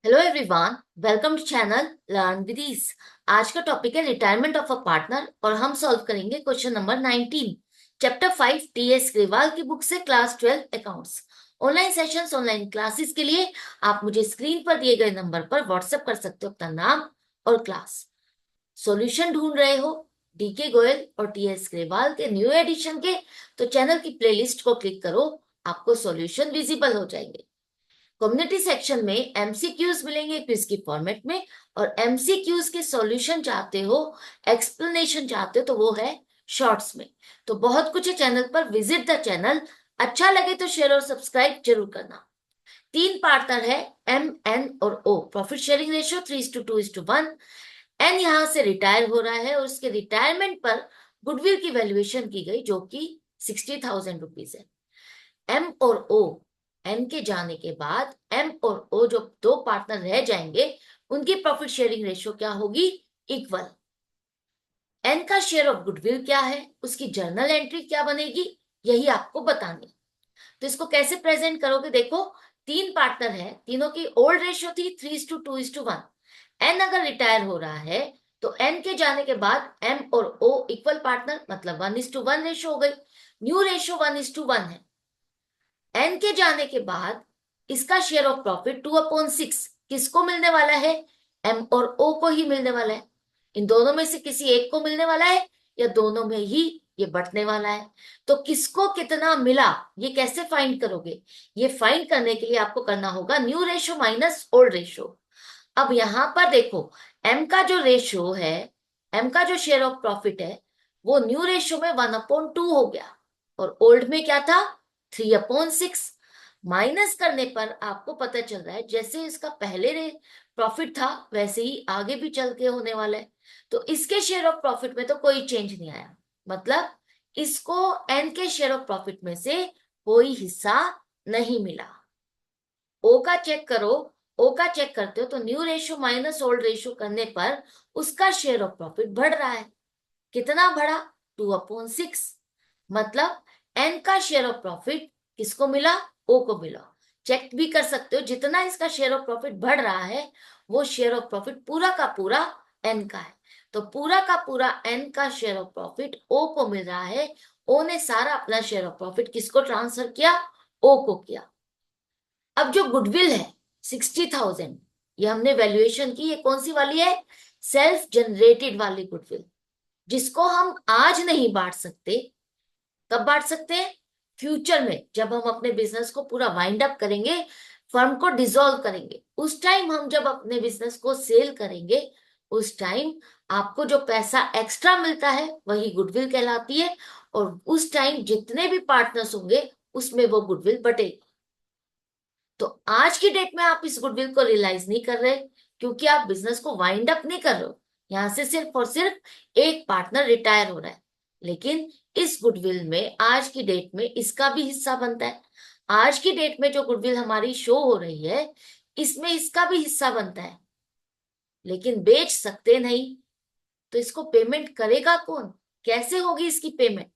Hello everyone, welcome to channel learn with ease. आज का topic है रिटायरमेंट ऑफ अ पार्टनर और हम सॉल्व करेंगे question number 19, chapter 5 T S Grewal की बुक से class 12 accounts. Online sessions, online classes के लिए आप मुझे स्क्रीन पर दिए गए नंबर पर व्हाट्सएप कर सकते हो अपना नाम और क्लास। सॉल्यूशन ढूंढ रहे हो डीके गोयल और टीएस ग्रेवाल के न्यू एडिशन के, तो चैनल की प्लेलिस्ट को क्लिक करो, आपको सॉल्यूशन विजिबल हो जाएंगे। कम्युनिटी सेक्शन में एमसीक्यूज मिलेंगे क्विज की फॉर्मेट में, और एमसीक्यूज के सॉल्यूशन चाहते हो, एक्सप्लेनेशन चाहते हो, तो वो है शॉर्ट्स में। तो बहुत कुछ है चैनल पर, विजिट द चैनल। अच्छा लगे तो शेयर और सब्सक्राइब जरूर करना। तीन पार्टनर है, एम, एन और O. Profit sharing ratio 3:2:1। N यहां से रिटायर हो रहा है और उसके रिटायरमेंट पर गुडविल की वैल्यूएशन की गई जो कि 60,000 रुपीज है। एम और ओ, एन के जाने के बाद एम और ओ जो दो पार्टनर रह जाएंगे, उनकी प्रॉफिट शेयरिंग रेशियो क्या होगी? इक्वल। एन का शेयर ऑफ गुडविल क्या है, उसकी जर्नल एंट्री क्या बनेगी, यही आपको बतानी। तो इसको कैसे प्रेजेंट करोगे? देखो, तीन पार्टनर है, तीनों की ओल्ड रेशियो थी 3:2:1। एन अगर रिटायर हो रहा है तो एन के जाने के बाद एम और ओ इक्वल पार्टनर, मतलब 1:1 रेशियो हो गई। न्यू रेशियो 1:1 है। एन के जाने के बाद इसका शेयर ऑफ प्रॉफिट 2/6 किसको मिलने वाला है? एम और ओ को ही मिलने वाला है। इन दोनों में से किसी एक को मिलने वाला है या दोनों में ही ये बंटने वाला है? तो किसको कितना मिला, ये कैसे फाइंड करोगे? ये फाइंड करने के लिए आपको करना होगा new ratio minus old ratio. अब यहां पर देखो, एम का जो रेशियो है, एम का जो शेयर ऑफ प्रॉफिट है, वो न्यू रेशियो में 1/2 हो गया, और ओल्ड में क्या था? 3/6। माइनस करने पर आपको पता चल रहा है जैसे इसका पहले प्रॉफिट था वैसे ही आगे भी चल के होने वाला है। तो इसके शेयर ऑफ प्रॉफिट में तो कोई चेंज नहीं आया, मतलब इसको एन के शेयर ऑफ प्रॉफिट में से कोई हिस्सा नहीं मिला। ओ का चेक करो। ओ का चेक करते हो तो new ratio minus old ratio करने पर उसका शेयर ऑफ प्रॉफिट बढ़ रहा है। कितना बढ़ा? 2/6। मतलब एन का शेयर ऑफ प्रॉफिट किसको मिला? ओ को मिला। चेक भी कर सकते हो, जितना इसका शेयर ऑफ प्रॉफिट बढ़ रहा है वो शेयर ऑफ प्रॉफिट पूरा का पूरा एन का है। तो पूरा का पूरा एन का शेयर ऑफ प्रॉफिट ओ को मिल रहा है। ओ ने सारा अपना शेयर ऑफ प्रॉफिट किसको ट्रांसफर किया? ओ को किया। अब जो गुडविल है 60,000, ये हमने वैल्यूएशन की, ये कौन सी वाली है? सेल्फ जनरेटेड वाली गुडविल, जिसको हम आज नहीं बांट सकते। कब बांट सकते हैं? फ्यूचर में, जब हम अपने बिजनेस को पूरा वाइंड अप करेंगे, फर्म को डिसॉल्व करेंगे, उस टाइम हम जब अपने बिजनेस को सेल करेंगे, उस टाइम आपको जो पैसा एक्स्ट्रा मिलता है वही गुडविल कहलाती है। और उस टाइम जितने भी पार्टनर्स होंगे उसमें वो गुडविल बटेगी। तो आज की डेट में आप इस गुडविल को रियलाइज नहीं कर रहे, क्योंकि आप बिजनेस को वाइंड अप नहीं कर रहे हो। यहां से सिर्फ और सिर्फ एक पार्टनर रिटायर हो रहा है, लेकिन इस गुडविल में आज की डेट में इसका भी हिस्सा बनता है। आज की डेट में जो गुडविल हमारी शो हो रही है, इसमें इसका भी हिस्सा बनता है, लेकिन बेच सकते नहीं। तो इसको पेमेंट करेगा कौन? कैसे होगी इसकी पेमेंट?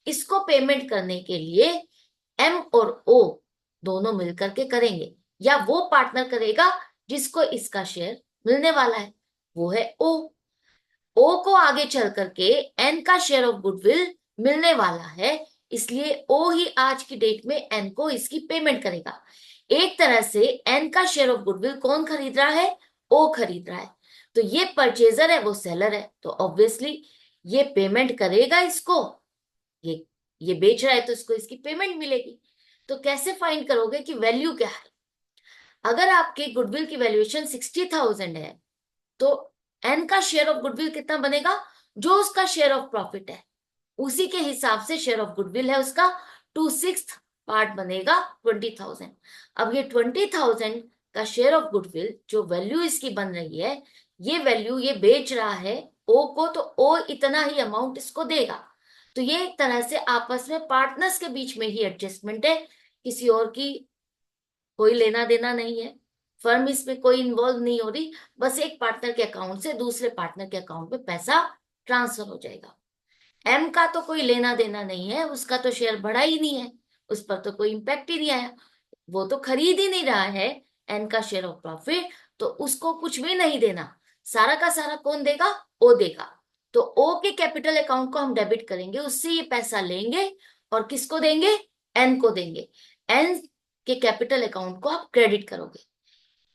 इसको पेमेंट करने के लिए एम और ओ दोनों मिलकर के करेंगे, या वो पार्टनर करेगा जिसको इसका शेयर मिलने वाला है, वो है ओ। ओ को आगे चल करके एन का शेयर ऑफ गुडविल मिलने वाला है, इसलिए ओ ही आज की डेट में एन को इसकी पेमेंट करेगा। एक तरह से एन का शेयर ऑफ गुडविल कौन खरीद रहा है? ओ खरीद रहा है। तो ये परचेजर है, वो सेलर है, तो ऑब्वियसली ये पेमेंट करेगा इसको। ये ये बेच रहा है तो इसको इसकी पेमेंट मिलेगी। तो कैसे फाइंड करोगे कि वैल्यू क्या है? अगर आपके गुडविल की वैल्यूएशन 60,000 है, तो एन का शेयर ऑफ गुडविल कितना बनेगा? जो उसका शेयर ऑफ प्रॉफिट है उसी के हिसाब से शेयर ऑफ गुडविल है उसका 2/6 पार्ट बनेगा 20,000। अब ये 20,000 का शेयर ऑफ गुडविल जो वैल्यू इसकी बन रही है, ये वैल्यू ये बेच रहा है ओ को, तो ओ इतना ही अमाउंट इसको देगा। तो ये एक तरह से आपस में पार्टनर्स के बीच में ही एडजस्टमेंट है, किसी और की कोई लेना देना नहीं है। फर्म इसमें कोई इन्वॉल्व नहीं हो रही, बस एक पार्टनर के अकाउंट से दूसरे पार्टनर के अकाउंट में पैसा ट्रांसफर हो जाएगा। एम का तो कोई लेना देना नहीं है, उसका तो शेयर बढ़ा ही नहीं है, उस पर तो कोई इम्पैक्ट ही नहीं आया, वो तो खरीद ही नहीं रहा है एन का शेयर ऑफ प्रॉफिट। तो उसको कुछ भी नहीं देना, सारा का सारा कौन देगा, ओ देगा। तो ओ के कैपिटल अकाउंट को हम डेबिट करेंगे, उससे ये पैसा लेंगे और किसको देंगे, एन को देंगे। एन के कैपिटल अकाउंट को आप क्रेडिट करोगे।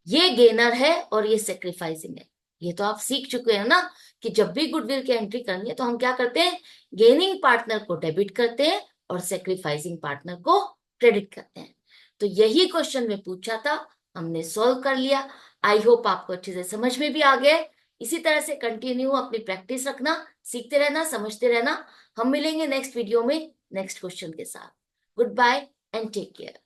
ये गेनर है और ये सेक्रीफाइसिंग है। ये तो आप सीख चुके हैं ना कि जब भी गुडविल की एंट्री करनी है तो हम क्या करते हैं, गेनिंग पार्टनर को डेबिट करते हैं और सेक्रीफाइसिंग पार्टनर को क्रेडिट करते हैं। तो यही क्वेश्चन में पूछा था, हमने सॉल्व कर लिया। आई होप आपको अच्छे से समझ में भी आ गया है। इसी तरह से कंटिन्यू अपनी प्रैक्टिस रखना, सीखते रहना, समझते रहना। हम मिलेंगे नेक्स्ट वीडियो में नेक्स्ट क्वेश्चन के साथ। Good bye and take care.